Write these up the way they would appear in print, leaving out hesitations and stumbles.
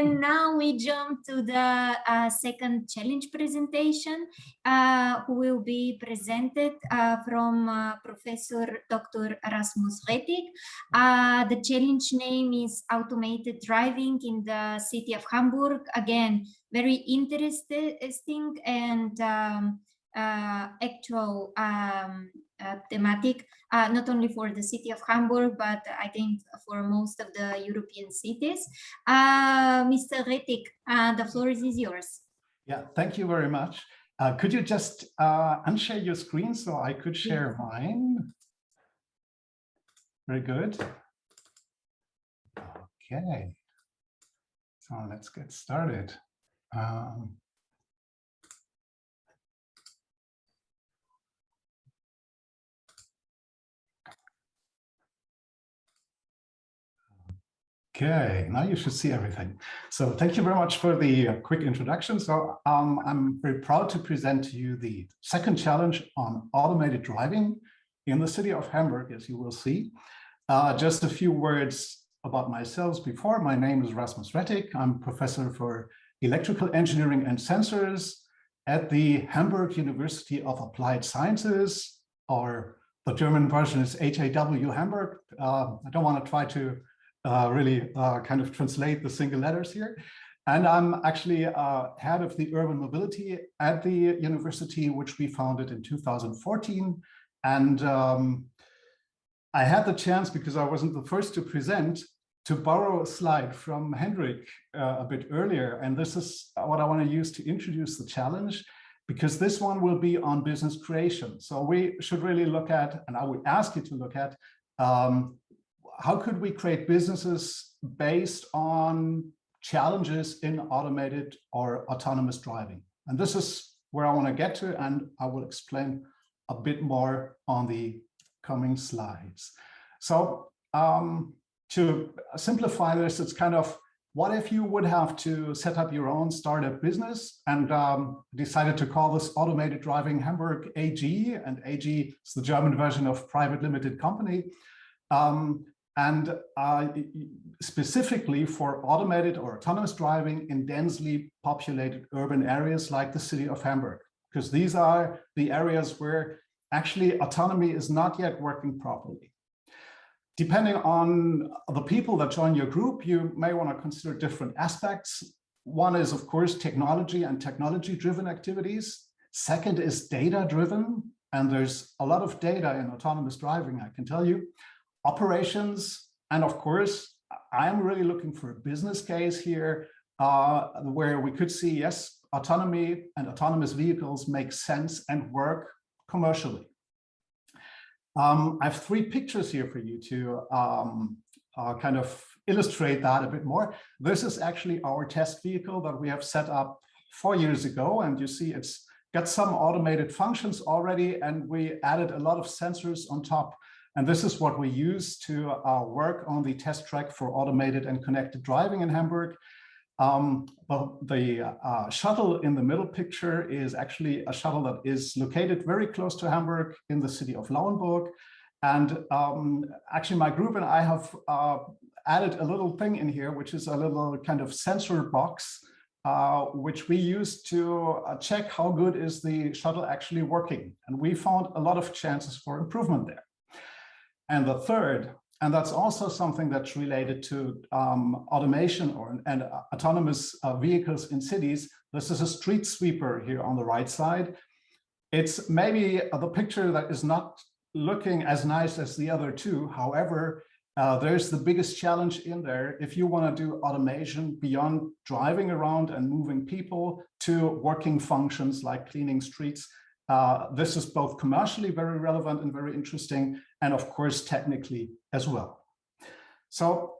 And now we jump to the second challenge presentation, who will be presented from Professor Dr. Rasmus Rettig. The challenge name is Automated Driving in the City of Hamburg. Again, very interesting and actual thematic, not only for the city of Hamburg, but I think for most of the European cities. Mr. Rettig, the floor is yours. Yeah, thank you very much. Could you just unshare your screen so I could share mine? Very good. Okay, so let's get started. Okay, now you should see everything. So thank you very much for the quick introduction. So I'm very proud to present to you the second challenge on automated driving in the city of Hamburg, as you will see. Just a few words about myself before. My name is Rasmus Rettig. I'm professor for electrical engineering and sensors at the Hamburg University of Applied Sciences, or the German version is HAW Hamburg. I don't want to try to really kind of translate the single letters here. And I'm actually head of the urban mobility at the university, which we founded in 2014. And I had the chance, because I wasn't the first to present, to borrow a slide from Hendrik a bit earlier. And this is what I want to use to introduce the challenge, because this one will be on business creation. So we should really look at, and I would ask you to look at, how could we create businesses based on challenges in automated or autonomous driving? And this is where I want to get to, and I will explain a bit more on the coming slides. So to simplify this, it's kind of, what if you would have to set up your own startup business and decided to call this Automated Driving Hamburg AG, and AG is the German version of private limited company. And specifically for automated or autonomous driving in densely populated urban areas like the city of Hamburg, because these are the areas where actually autonomy is not yet working properly. Depending on the people that join your group, you may want to consider different aspects. One is, of course, technology and technology-driven activities. Second is data-driven, and there's a lot of data in autonomous driving, I can tell you. Operations, and of course, I'm really looking for a business case here where we could see, yes, autonomy and autonomous vehicles make sense and work commercially. I have three pictures here for you to kind of illustrate that a bit more. This is actually our test vehicle that we have set up 4 years ago, and you see it's got some automated functions already, and we added a lot of sensors on top. And this is what we use to work on the test track for automated and connected driving in Hamburg. But the shuttle in the middle picture is actually a shuttle that is located very close to Hamburg in the city of Lauenburg. And actually my group and I have added a little thing in here, which is a little kind of sensor box, which we use to check how good is the shuttle actually working. And we found a lot of chances for improvement there. And the third, and that's also something that's related to automation and autonomous vehicles in cities. This is a street sweeper here on the right side. It's maybe the picture that is not looking as nice as the other two. However, there's the biggest challenge in there. If you want to do automation beyond driving around and moving people to working functions like cleaning streets, this is both commercially very relevant and very interesting, and of course technically as well. So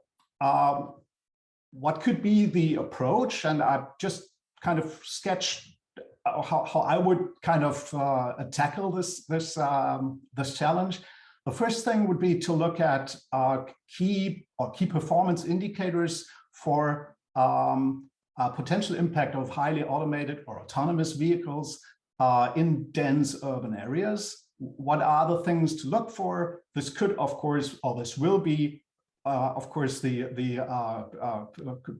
what could be the approach? And I've just kind of sketched how I would kind of tackle this challenge. The first thing would be to look at key performance indicators for potential impact of highly automated or autonomous vehicles in dense urban areas. What are the things to look for? This could, of course, or this will be of course, the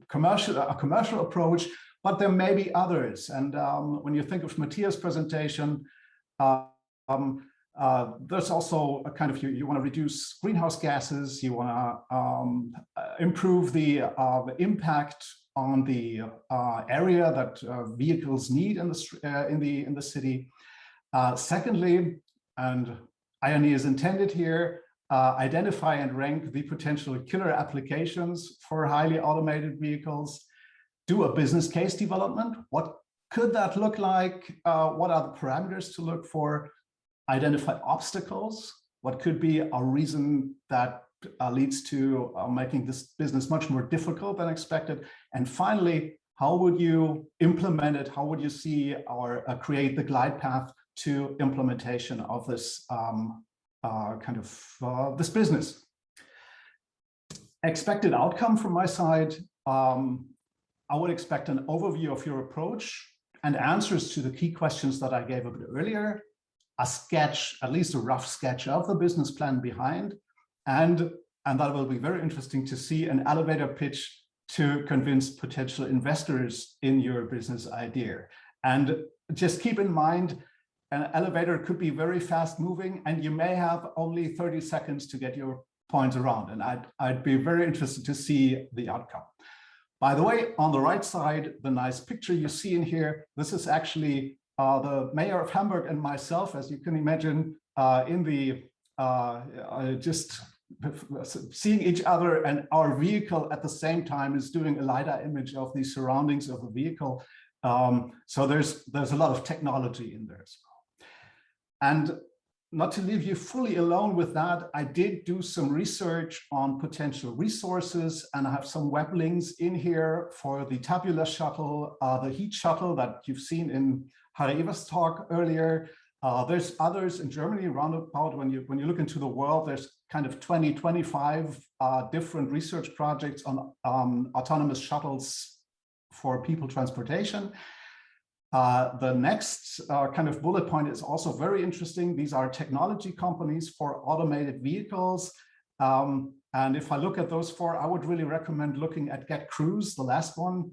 commercial approach, but there may be others. And when you think of Matthias' presentation, there's also a kind of, you want to reduce greenhouse gases, you want to improve the impact on the area that vehicles need in the city. Secondly, and irony is intended here, identify and rank the potential killer applications for highly automated vehicles. Do a business case development. What could that look like? What are the parameters to look for? Identify obstacles. What could be a reason that leads to making this business much more difficult than expected? And finally, how would you implement it? How would you see or create the glide path to implementation of this this business? Expected outcome from my side, I would expect an overview of your approach and answers to the key questions that I gave a bit earlier, a sketch, at least a rough sketch of the business plan behind, and that will be very interesting to see an elevator pitch to convince potential investors in your business idea. And just keep in mind, an elevator could be very fast moving and you may have only 30 seconds to get your points around. And I'd be very interested to see the outcome. By the way, on the right side, the nice picture you see in here, this is actually the mayor of Hamburg and myself, as you can imagine, in the just seeing each other, and our vehicle at the same time is doing a LiDAR image of the surroundings of the vehicle. So there's a lot of technology in there as well. And not to leave you fully alone with that, I did do some research on potential resources, and I have some web links in here for the tabular shuttle, the heat shuttle that you've seen in Harry-Ever's talk earlier. There's others in Germany around about. When you look into the world, there's kind of 25 different research projects on autonomous shuttles for people transportation. The next kind of bullet point is also very interesting. These are technology companies for automated vehicles. And if I look at those four, I would really recommend looking at Get Cruise, the last one,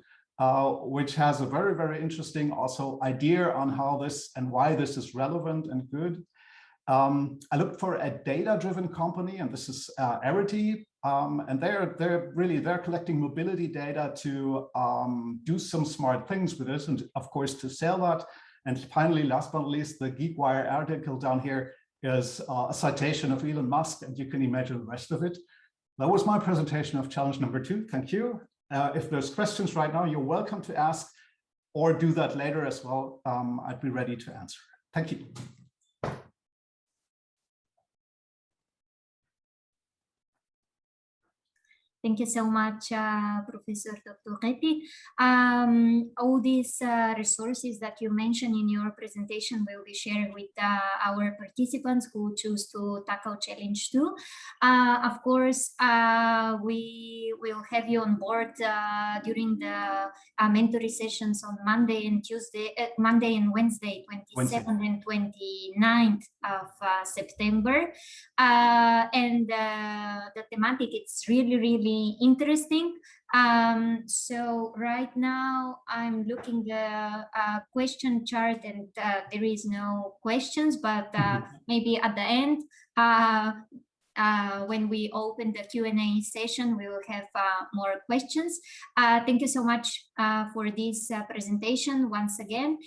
which has a very, very interesting also idea on how this and why this is relevant and good. I looked for a data-driven company, and this is EIT, and they're collecting mobility data to do some smart things with it, and of course to sell that. And finally, last but not least, the GeekWire article down here is a citation of Elon Musk, and you can imagine the rest of it. That was my presentation of challenge number 2. Thank you. If there's questions right now, you're welcome to ask, or do that later as well. I'd be ready to answer. Thank you. Thank you so much, Professor Dr. Geti. All these resources that you mentioned in your presentation will be shared with our participants who choose to tackle challenge 2. Of course, we will have you on board during the mentoring sessions on Monday and Wednesday, 27th and 29th of September. And the thematic, it's really interesting. So right now I'm looking the question chart, and there is no questions, but maybe at the end, when we open the Q&A session, we will have more questions. Thank you so much for this presentation once again.